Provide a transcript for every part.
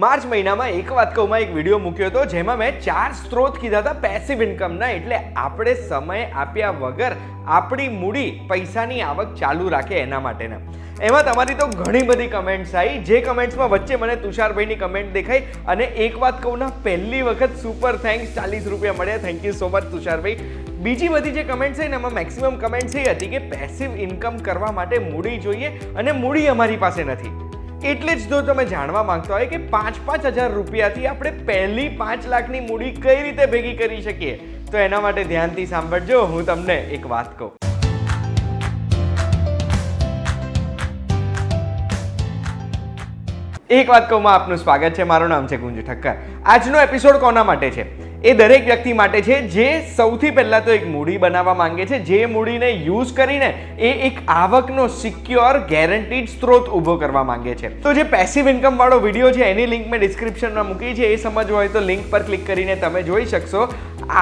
March મહિનામાં એક વાત કહુંમાં એક વિડીયો મૂક્યો હતો જેમાં મેં 4 સ્ત્રોત કીધા હતા પેસિવ ઇન્કમના, એટલે આપણે સમય આપ્યા વગર આપણી મૂડી પૈસાની આવક ચાલુ રાખે એના માટેના. એમાં તમારી તો ઘણી બધી કમેન્ટ્સ આવી, જે કમેન્ટ્સમાં વચ્ચે મને તુષારભાઈની કમેન્ટ દેખાઈ અને એક વાત કહું ના, પહેલી વખત સુપર થેન્ક્સ, 40 રૂપિયા મળ્યા. થેન્ક યુ સો મચ તુષારભાઈ. બીજી બધી જે કમેન્ટ્સ છે ને એમાં મેક્સિમમ કમેન્ટ્સ એ હતી કે પેસિવ ઇન્કમ કરવા માટે મૂડી જોઈએ અને મૂડી અમારી પાસે નથી. એટલે જ જો તમે જાણવા માંગતા હોય કે 5-5 હજાર રૂપિયાથી આપણે પહેલી 5 લાખની મૂડી કઈ રીતે ભેગી કરી શકીએ, તો એના માટે ધ્યાનથી સાંભળજો. હું તમને એક વાત કહું. એક વાત કહું, આપનું સ્વાગત છે. મારું નામ છે ગુંજુ ઠક્કર. આજનો એપિસોડ કોના માટે છે? એ દરેક વ્યક્તિ માટે છે જે સૌથી પહેલા તો એક મૂડી બનાવવા માંગે છે, જે મૂડીને યુઝ કરીને એ એક આવકનો સિક્યોર ગેરંટીડ સ્ત્રોત ઊભો કરવા માંગે છે. તો જે પેસિવ ઇન્કમ વાળો વિડીયો છે એની લિંક મેં ડિસ્ક્રિપ્શનમાં મૂકી છે, એ સમજવું હોય તો લિંક પર ક્લિક કરીને તમે જોઈ શકશો.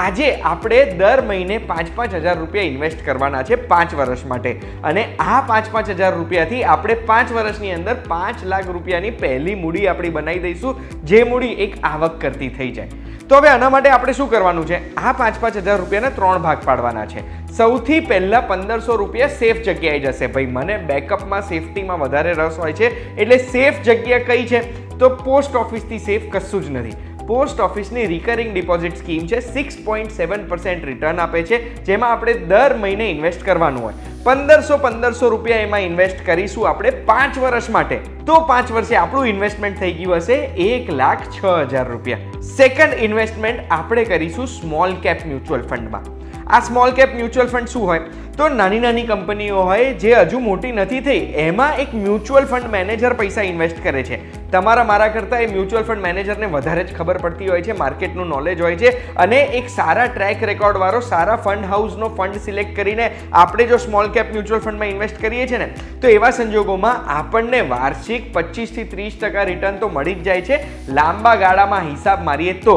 આજે આપણે દર મહિને 5-5 હજાર રૂપિયા ઇન્વેસ્ટ કરવાના છે 5 વર્ષ માટે, અને આ 5-5 હજાર રૂપિયાથી આપણે 5 વર્ષની અંદર 5 લાખ રૂપિયાની પહેલી મૂડી આપણી બનાવી દઈશું, જે મૂડી એક આવક કરતી થઈ જાય. તો હવે આના માટે આપણે શું કરવાનું છે? આ 5-5 હજાર રૂપિયાના 3 ભાગ પાડવાના છે. સૌથી પહેલા 1500 રૂપિયા સેફ જગ્યાએ જશે. ભાઈ, મને બેકઅપમાં, સેફટીમાં વધારે રસ હોય છે, એટલે સેફ જગ્યા કઈ છે? તો પોસ્ટ ઓફિસથી સેફ કશું જ નથી. પોસ્ટ ઓફિસની રિકરિંગ ડિપોઝિટ સ્કીમ છે, 6.7% રિટર્ન આપે છે, જેમાં આપણે દર મહિને ઇન્વેસ્ટ કરવાનું હોય. 1500 રૂપિયા એમાં ઇન્વેસ્ટ કરીશું આપણે 5 વર્ષ માટે, તો 5 વર્ષે આપણું ઇન્વેસ્ટમેન્ટ થઈ ગયું હશે 1,06,000 રૂપિયા. સેકન્ડ ઇન્વેસ્ટમેન્ટ આપણે કરીશું સ્મોલ કેપ મ્યુચ્યુઅલ ફંડમાં. આ સ્મોલ કેપ મ્યુચ્યુઅલ ફંડ શું હોય? તો નાની નાની કંપનીઓ હોય જે હજુ મોટી નથી થઈ, એમાં એક મ્યુચ્યુઅલ ફંડ મેનેજર પૈસા ઇન્વેસ્ટ કરે છે. તમારા મારા કરતાં એ મ્યુચ્યુઅલ ફંડ મેનેજરને વધારે જ ખબર પડતી હોય છે, માર્કેટનું નોલેજ હોય છે, અને એક સારા ટ્રેક રેકોર્ડ વાળો સારા ફંડ હાઉસનો ફંડ સિલેક્ટ કરીને આપણે જો સ્મોલ કેપ મ્યુચ્યુઅલ ફંડમાં ઇન્વેસ્ટ કરીએ છીએ ને, તો એવા સંજોગોમાં આપણને વાર્ષિક 25 થી 30% રિટર્ન તો મળી જ જાય છે. લાંબા ગાળામાં હિસાબ મારીએ તો,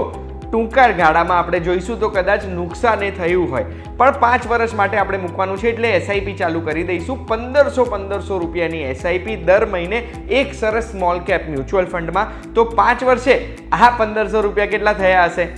ટૂંકા ગાળામાં આપણે જોઈશું તો કદાચ નુકસાન એ થયું હોય, પણ 5 વર્ષ માટે આપણે મૂકવાનું છે, એટલે એસઆઈપી ચાલુ કરી દઈશું. 1500 રૂપિયાની એસઆઈપી દર મહિને એક સરસ સ્મોલ કેપ મ્યુચ્યુઅલ ફંડમાં. તો 5 વર્ષે આ 1500 રૂપિયા કેટલા થયા હશે?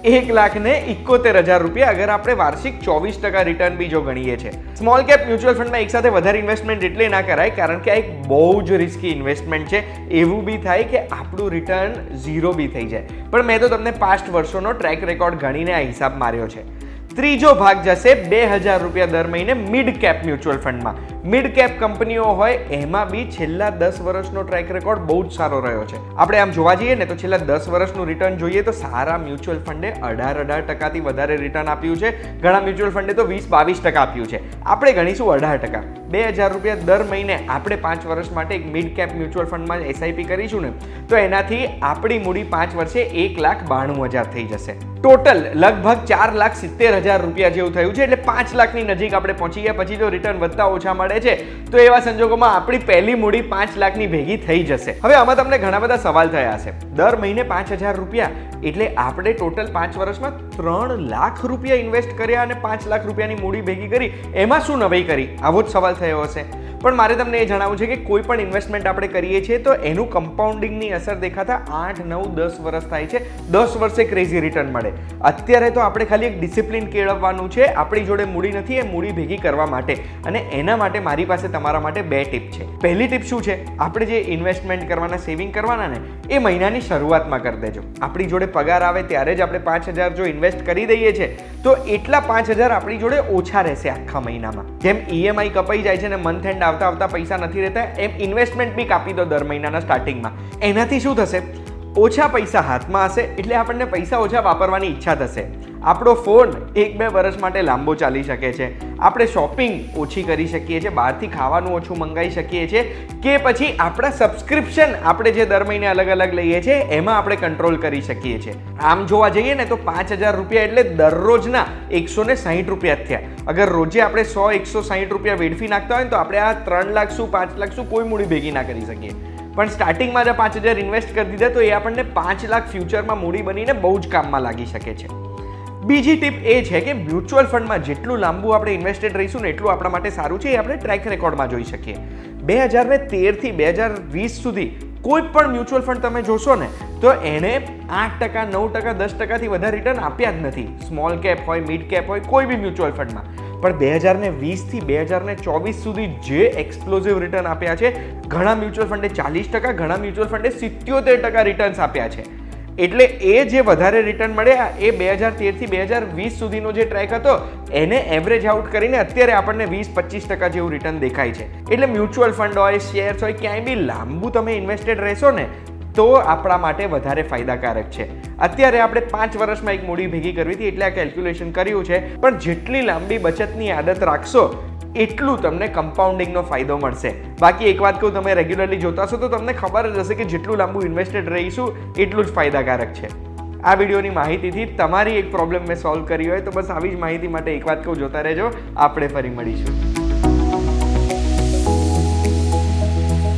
1,71,000 રૂપિયા, અગર આપણે વાર્ષિક 24% રિટર્ન બી જો ગણીએ છીએ. સ્મોલ કેપ મ્યુચ્યુઅલ ફંડમાં એક સાથે વધારે ઇન્વેસ્ટમેન્ટ એટલે ના કરાય, કારણ કે આ એક બહુ જ રિસ્કી ઇન્વેસ્ટમેન્ટ છે. એવું બી થાય કે આપણું રિટર્ન ઝીરો બી થઈ જાય. પણ મેં તો તમને પાસ્ટ વર્ષોનો ટ્રેક રેકોર્ડ ગણીને આ હિસાબ માર્યો છે. ત્રીજો ભાગ જશે 2,000 રૂપિયા દર મહિને મિડ કેપ મ્યુચ્યુઅલ ફંડમાં. મિડ કેપ કંપનીઓ હોય એમાં બી છેલ્લા 10 વર્ષનો ટ્રેક રેકોર્ડ બહુ જ સારો રહ્યો છે. આપણે આમ જોવા જઈએ ને તો છેલ્લા 10 વર્ષનું રિટર્ન જોઈએ તો સારા મ્યુચ્યુઅલ ફંડે 18% વધારે રિટર્ન આપ્યું છે. ઘણા મ્યુચ્યુઅલ ફંડે તો 20-22% આપ્યું છે. આપણે ગણીશું 18%. 2,000 રૂપિયા દર મહિને આપણે 5 વર્ષ માટે એક મિડ કેપ મ્યુચ્યુઅલ ફંડમાં એસઆઈપી કરીશું ને, તો એનાથી આપણી મૂડી 5 વર્ષે 1,92,000 થઈ જશે. ટોટલ લગભગ 4,70,000 રૂપિયા જેવું થયું છે, એટલે 5 લાખની નજીક આપણે પહોંચી ગયા. પછી જો રિટર્ન વધતા ઓછા મળે છે, તો એવા સંજોગોમાં આપણી પહેલી મૂડી 5 લાખની ભેગી થઈ જશે. હવે આમાં તમને ઘણા બધા સવાલ થયા હશે. દર મહિને 5,000 રૂપિયા એટલે આપણે ટોટલ 5 વર્ષમાં 3 લાખ રૂપિયા ઇન્વેસ્ટ કર્યા અને 5 લાખ રૂપિયાની મૂડી ભેગી કરી, એમાં શું નવાઈ કરી? આવો જ સવાલ થયો હશે. પણ મારે તમને એ જણાવવું છે કે કોઈ પણ ઇન્વેસ્ટમેન્ટ આપણે કરીએ છીએ તો એનું કમ્પાઉન્ડિંગની અસર દેખાતા 8, 9, 10 વર્ષ થાય છે. 10 વર્ષે ક્રેઝી રિટર્ન મળે. અત્યારે તો આપણે ખાલી એક ડિસિપ્લિન કેળવવાનું છે. આપણી જોડે મૂડી નથી, એ મૂડી ભેગી કરવા માટે, અને એના માટે મારી પાસે તમારા માટે 2 ટીપ છે. પહેલી ટીપ શું છે? આપણે જે ઇન્વેસ્ટમેન્ટ કરવાના, સેવિંગ કરવાના ને, એ મહિનાની શરૂઆતમાં કરી દેજો. આપણી જોડે પગાર આવે ત્યારે જ આપણે 5,000 જો ઇન્વેસ્ટ કરી દઈએ છીએ તો એટલા 5,000 આપણી જોડે ઓછા રહેશે આખા મહિનામાં. જેમ ઈએમઆઈ કપાઈ જાય છે ને મંથ એન્ડ આવતા પૈસા નથી રહેતા, એમ ઇન્વેસ્ટમેન્ટ બી કાપી દો દર મહિનાના સ્ટાર્ટિંગમાં. એનાથી શું થશે? ઓછા પૈસા હાથમાં હશે, એટલે આપણને પૈસા ઓછા વાપરવાની ઈચ્છા થશે. આપણો ફોન 1-2 વર્ષ માટે લાંબો ચાલી શકે છે. આપણે શોપિંગ ઓછી કરી શકીએ છીએ, બહારથી ખાવાનું ઓછું મંગાવી શકીએ છીએ, કે પછી આપણા સબસ્ક્રિપ્શન આપણે જે દર મહિને અલગ અલગ લઈએ છીએ એમાં આપણે કંટ્રોલ કરી શકીએ છીએ. આમ જોવા જઈએ ને તો 5,000 રૂપિયા એટલે દરરોજના 160 રૂપિયા થયા. અગર રોજે આપણે 100-160 રૂપિયા વેડફી નાખતા હોય ને, તો આપણે આ 3 લાખ શું 5 લાખ શું કોઈ મૂડી ભેગી ના કરી શકીએ. પણ સ્ટાર્ટિંગમાં જ 5,000 ઇન્વેસ્ટ કરી દીધા તો એ આપણને 5 લાખ ફ્યુચરમાં મૂડી બનીને બહુ જ કામમાં લાગી શકે છે. બીજી ટીપ એ છે કે મ્યુચ્યુઅલ ફંડમાં જેટલું લાંબુ આપણે ઇન્વેસ્ટેડ રહીશું ને એટલું આપણા માટે સારું છે. એ આપણે ટ્રેક રેકોર્ડમાં જોઈ શકીએ. 2013 થી 2020 સુધી કોઈ પણ મ્યુચ્યુઅલ ફંડ તમે જોશો ને તો એને 8%, 9%, 10%થી વધારે રિટર્ન આપ્યા જ નથી. સ્મોલ કેપ હોય, મિડ કેપ હોય, કોઈ બી મ્યુચ્યુઅલ ફંડમાં. પણ 2020થી 2024 સુધી જે એક્સપ્લોઝિવ રિટર્ન આપ્યા છે, ઘણા મ્યુચ્યુઅલ ફંડે 40%, ઘણા મ્યુચ્યુઅલ ફંડે 77% રિટર્ન્સ આપ્યા છે. એટલે એ જે વધારે રિટર્ન મળ્યા એ 2013થી 2020 સુધીનો જે ટ્રેક હતો એને એવરેજ આઉટ કરીને અત્યારે આપણને 20-25% જેવું રિટર્ન દેખાય છે. એટલે મ્યુચ્યુઅલ ફંડ હોય, શેર્સ હોય, ક્યાંય બી લાંબુ તમે ઇન્વેસ્ટેડ રહેશો ને તો આપણા માટે વધારે ફાયદાકારક છે. અત્યારે આપણે 5 વર્ષમાં એક મૂડી ભેગી કરવી હતી એટલે આ કેલ્ક્યુલેશન કર્યું છે, પણ જેટલી લાંબી બચતની આદત રાખશો એટલું તમને કમ્પાઉન્ડિંગનો ફાયદો મળશે. બાકી એક વાત કહું, તમે રેગ્યુલરલી જોતા હશો તો તમને ખબર જ હશે કે જેટલું લાંબુ ઇન્વેસ્ટેડ રહીશું એટલું જ ફાયદાકારક છે. આ વિડીયોની માહિતીથી તમારી એક પ્રોબ્લેમ મેં સોલ્વ કરી હોય તો બસ આવી જ માહિતી માટે એક વાત કહું, જોતા રહેજો. આપણે ફરી મળીશું.